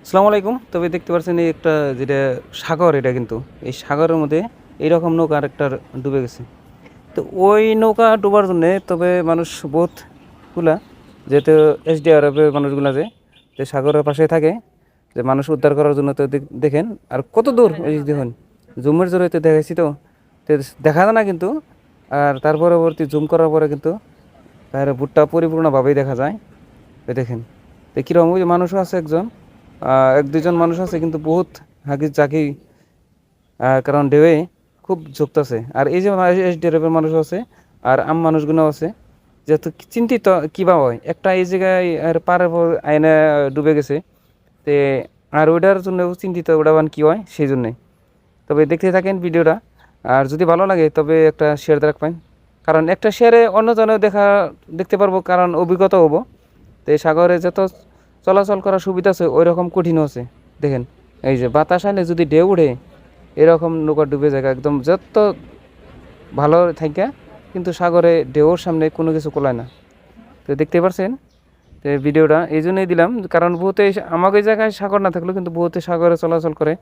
আসসালামু আলাইকুম। তবে দেখতে পাচ্ছেন এই একটা যেটা সাগর, এটা কিন্তু এই সাগরের মধ্যে এইরকম নৌকা আরেকটা ডুবে গেছে। তো ওই নৌকা ডোবার জন্য তবে মানুষ বহুত গুলা, যেহেতু এসডিআরএফের মানুষগুলা যে সাগরের পাশে থাকে, যে মানুষ উদ্ধার করার জন্য। তো দেখেন আর কত দূর, এই যে দেখুন জুমের জরিয়ে দেখাইছি তো দেখা যায় না কিন্তু। আর তার পরবর্তী জুম করার পরে কিন্তু তার ভুট্টা পরিপূর্ণভাবেই দেখা যায়। তো দেখেন তো কীরকম, ওই যে মানুষও আছে একজন, এক দুজন মানুষ আছে কিন্তু বহুত হাগি জাগি, কারণ ঢেউয়ে খুব ঝুঁকতেছে। আর এই যে এসডিআরএফের মানুষ আছে আর মানুষগুলো আছে, যেহেতু চিন্তিত কিবা হয় একটা এই জায়গায় আর পাড়ের পর আইনে ডুবে গেছে। তে আর ওইটার জন্য চিন্তিত, ওটা বান কী হয় সেই জন্যে। তবে দেখতে থাকেন ভিডিওটা, আর যদি ভালো লাগে তবে একটা শেয়ার রাখবেন, কারণ একটা শেয়ারে অন্যজনে দেখতে পারবো, কারণ অভিজ্ঞতা হবো। তো এই সাগরে যত চলাচল করার সুবিধা আছে ওই রকম কঠিনও আছে। দেখেন এই যে বাতাস আইলে যদি ঢেউ উঠে, এরকম নৌকা ডুবে যায় একদম যত ভালো থাকে, কিন্তু সাগরে ঢেউর সামনে কোনো কিছু কোলায় না। তো দেখতে পাচ্ছেন, তো ভিডিওটা এই জন্যই দিলাম, কারণ বহুতে আমাকে এই জায়গায় সাগর না থাকলেও কিন্তু বহুতে সাগরে চলাচল করে।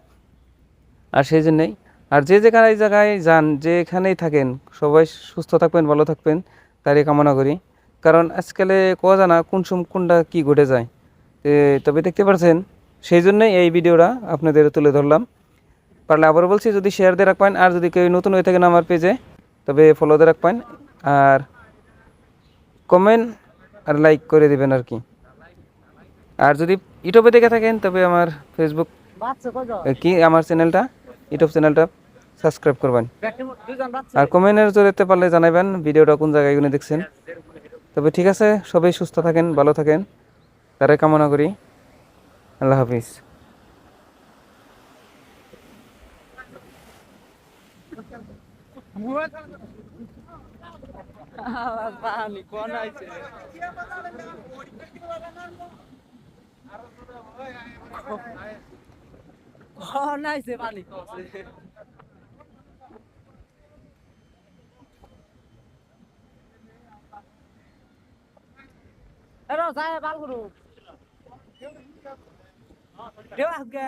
আর সেই জন্যেই, আর যে যেখানে এই জায়গায় যান, যেখানেই থাকেন, সবাই সুস্থ থাকবেন, ভালো থাকবেন, তারই কামনা করি। কারণ আজকালে কোয়া জানা কোনটা কি ঘটে যায়। তবে দেখতে পাচ্ছেন, সেই জন্যই এই ভিডিওটা আপনাদের তুলে ধরলাম। পারলে আবারও বলছি, যদি শেয়ার দিয়ে রাখবেন, আর যদি কেউ নতুন হয়ে থাকেন আমার পেজে, তবে ফলো দিয়ে রাখবেন, আর কমেন্ট আর লাইক করে দিবেন আর কি। আর যদি ইউটিউবে দেখে থাকেন, তবে আমার ফেসবুক আমার চ্যানেলটা, ইউটিউব চ্যানেলটা সাবস্ক্রাইব করবেন। আর কমেন্টের জরিয়ে পারলে জানাবেন ভিডিওটা কোন জায়গায় গুলো দেখছেন। তবে ঠিক আছে, সবাই সুস্থ থাকেন, ভালো থাকেন, তারাই কামনা করি। আল্লাহ হাফিজ। পানি কোন আইছে কোন আইছে পানি কইছে এরা যায় বাল করু দেও আগে